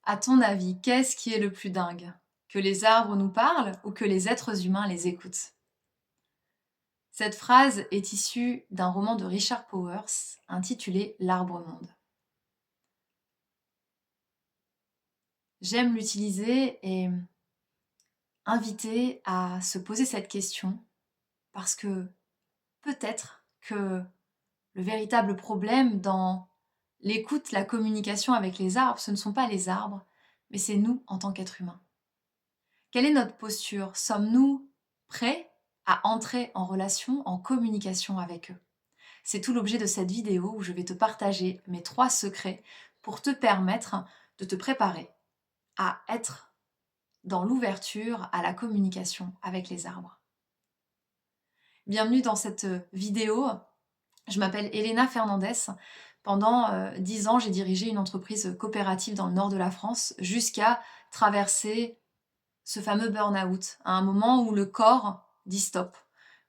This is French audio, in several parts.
À ton avis, qu'est-ce qui est le plus dingue? Que les arbres nous parlent ou que les êtres humains les écoutent? Cette phrase est issue d'un roman de Richard Powers intitulé L'arbre-monde. J'aime l'utiliser et inviter à se poser cette question parce que peut-être que le véritable problème dans l'écoute, la communication avec les arbres, ce ne sont pas les arbres, mais c'est nous en tant qu'êtres humains. Quelle est notre posture? Sommes-nous prêts à entrer en relation, en communication avec eux? C'est tout l'objet de cette vidéo où je vais te partager mes 3 secrets pour te permettre de te préparer à être dans l'ouverture à la communication avec les arbres. Bienvenue dans cette vidéo. Je m'appelle Elena Fernandez. Pendant 10 ans, j'ai dirigé une entreprise coopérative dans le nord de la France jusqu'à traverser ce fameux burn-out, à un moment où le corps dit stop,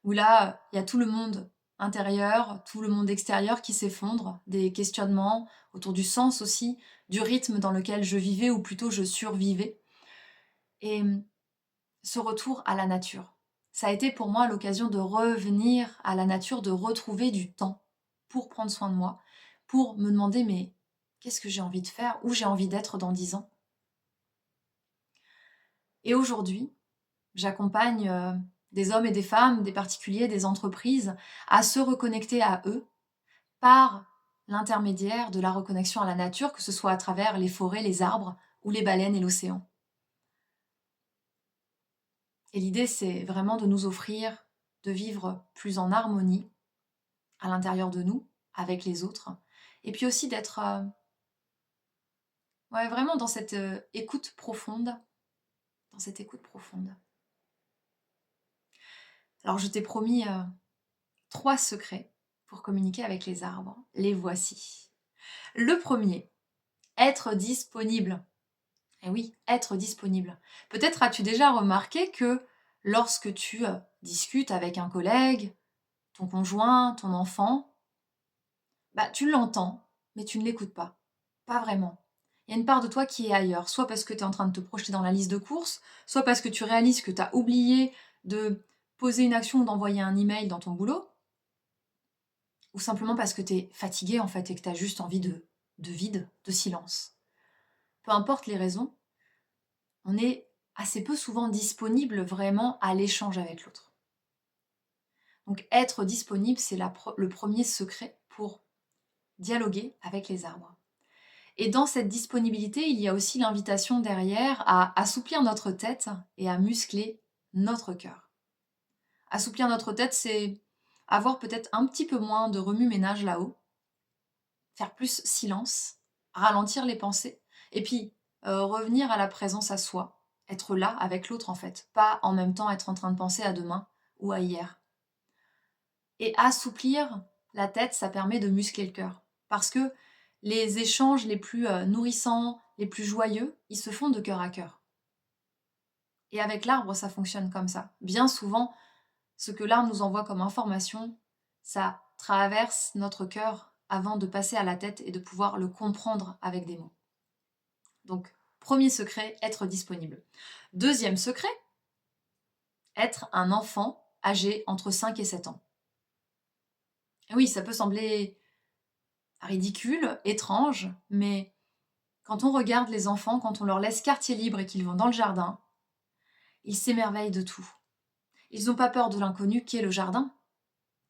où là, il y a tout le monde intérieur, tout le monde extérieur qui s'effondre, des questionnements autour du sens aussi, du rythme dans lequel je vivais, ou plutôt je survivais, et ce retour à la nature. Ça a été pour moi l'occasion de revenir à la nature, de retrouver du temps pour prendre soin de moi, pour me demander mais qu'est-ce que j'ai envie de faire, où j'ai envie d'être dans 10 ans. Et aujourd'hui, j'accompagne des hommes et des femmes, des particuliers, des entreprises à se reconnecter à eux par l'intermédiaire de la reconnexion à la nature, que ce soit à travers les forêts, les arbres ou les baleines et l'océan. Et l'idée, c'est vraiment de nous offrir de vivre plus en harmonie à l'intérieur de nous, avec les autres, et puis aussi d'être ouais, vraiment dans cette écoute profonde, dans cette écoute profonde. Alors je t'ai promis 3 secrets pour communiquer avec les arbres. Les voici. Le premier, être disponible. Eh oui, être disponible. Peut-être as-tu déjà remarqué que lorsque tu discutes avec un collègue, ton conjoint, ton enfant, bah, tu l'entends, mais tu ne l'écoutes pas. Pas vraiment. Il y a une part de toi qui est ailleurs, soit parce que tu es en train de te projeter dans la liste de courses, soit parce que tu réalises que tu as oublié de poser une action ou d'envoyer un email dans ton boulot, ou simplement parce que tu es fatigué en fait et que tu as juste envie de vide, de silence. Peu importe les raisons, on est assez peu souvent disponible vraiment à l'échange avec l'autre. Donc être disponible, c'est le premier secret pour dialoguer avec les arbres. Et dans cette disponibilité, il y a aussi l'invitation derrière à assouplir notre tête et à muscler notre cœur. Assouplir notre tête, c'est avoir peut-être un petit peu moins de remue-ménage là-haut, faire plus silence, ralentir les pensées, et puis revenir à la présence à soi, être là avec l'autre en fait, pas en même temps être en train de penser à demain ou à hier. Et assouplir la tête, ça permet de muscler le cœur. Parce que les échanges les plus nourrissants, les plus joyeux, ils se font de cœur à cœur. Et avec l'arbre, ça fonctionne comme ça. Bien souvent, ce que l'arbre nous envoie comme information, ça traverse notre cœur avant de passer à la tête et de pouvoir le comprendre avec des mots. Donc, premier secret, être disponible. Deuxième secret, être un enfant âgé entre 5 et 7 ans. Et oui, ça peut sembler ridicule, étrange, mais quand on regarde les enfants, quand on leur laisse quartier libre et qu'ils vont dans le jardin, ils s'émerveillent de tout. Ils n'ont pas peur de l'inconnu qu'est le jardin.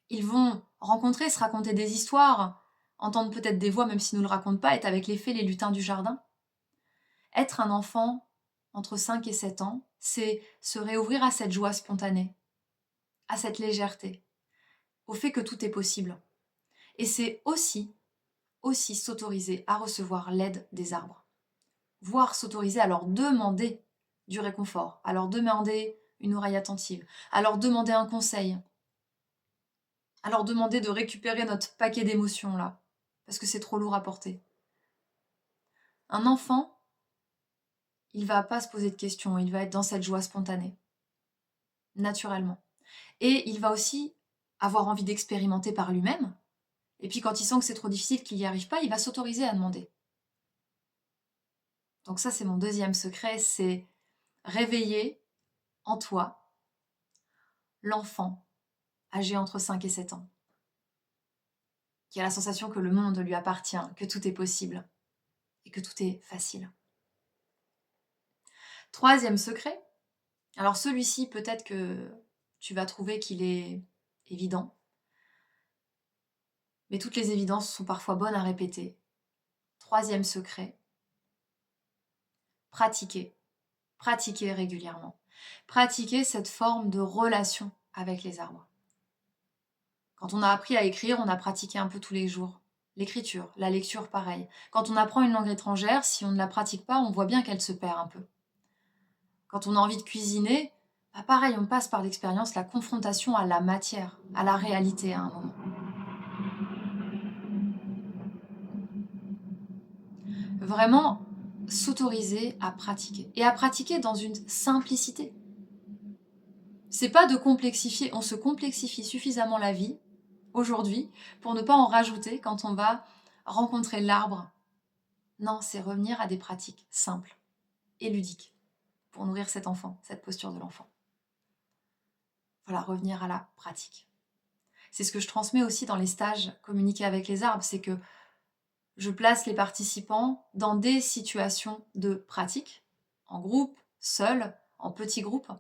Ils vont rencontrer, se raconter des histoires, entendre peut-être des voix même s'ils ne nous le racontent pas, être avec les fées, les lutins du jardin. Être un enfant entre 5 et 7 ans, c'est se réouvrir à cette joie spontanée, à cette légèreté, au fait que tout est possible. Et c'est aussi s'autoriser à recevoir l'aide des arbres. Voire s'autoriser à leur demander du réconfort, à leur demander une oreille attentive, à leur demander un conseil, à leur demander de récupérer notre paquet d'émotions là, parce que c'est trop lourd à porter. Un enfant, il va pas se poser de questions, il va être dans cette joie spontanée, naturellement. Et il va aussi avoir envie d'expérimenter par lui-même, et puis quand il sent que c'est trop difficile, qu'il n'y arrive pas, il va s'autoriser à demander. Donc ça, c'est mon deuxième secret, c'est réveiller en toi l'enfant âgé entre 5 et 7 ans, qui a la sensation que le monde lui appartient, que tout est possible et que tout est facile. Troisième secret, alors celui-ci, peut-être que tu vas trouver qu'il est évident, mais toutes les évidences sont parfois bonnes à répéter. Troisième secret, pratiquer. Pratiquer régulièrement. Pratiquer cette forme de relation avec les arbres. Quand on a appris à écrire, on a pratiqué un peu tous les jours. L'écriture, la lecture, pareil. Quand on apprend une langue étrangère, si on ne la pratique pas, on voit bien qu'elle se perd un peu. Quand on a envie de cuisiner, bah pareil, on passe par l'expérience, la confrontation à la matière, à la réalité à un moment. Vraiment s'autoriser à pratiquer. Et à pratiquer dans une simplicité. C'est pas de complexifier, on se complexifie suffisamment la vie aujourd'hui pour ne pas en rajouter quand on va rencontrer l'arbre. Non, c'est revenir à des pratiques simples et ludiques pour nourrir cet enfant, cette posture de l'enfant. Voilà, revenir à la pratique. C'est ce que je transmets aussi dans les stages communiquer avec les arbres, c'est que je place les participants dans des situations de pratique, en groupe, seul, en petits groupes,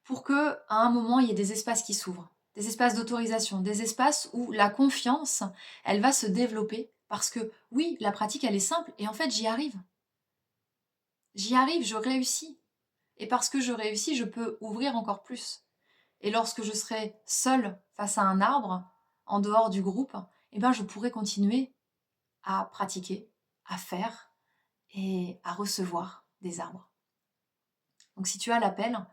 pour que à un moment, il y ait des espaces qui s'ouvrent, des espaces d'autorisation, des espaces où la confiance, elle va se développer parce que oui, la pratique, elle est simple et en fait, j'y arrive. J'y arrive, je réussis. Et parce que je réussis, je peux ouvrir encore plus. Et lorsque je serai seule face à un arbre, en dehors du groupe, eh ben, je pourrai continuer à pratiquer, à faire et à recevoir des arbres. Donc si tu as l'appel,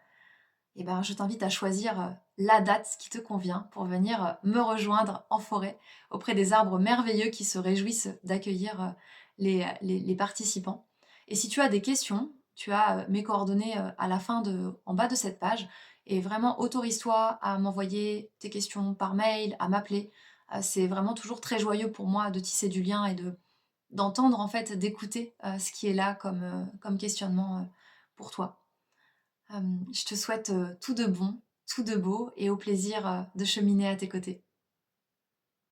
eh ben, je t'invite à choisir la date qui te convient pour venir me rejoindre en forêt auprès des arbres merveilleux qui se réjouissent d'accueillir les participants. Et si tu as des questions, tu as mes coordonnées en bas de cette page. Et vraiment, autorise-toi à m'envoyer tes questions par mail, à m'appeler. C'est vraiment toujours très joyeux pour moi de tisser du lien et d'entendre, en fait, d'écouter ce qui est là comme questionnement pour toi. Je te souhaite tout de bon, tout de beau et au plaisir de cheminer à tes côtés.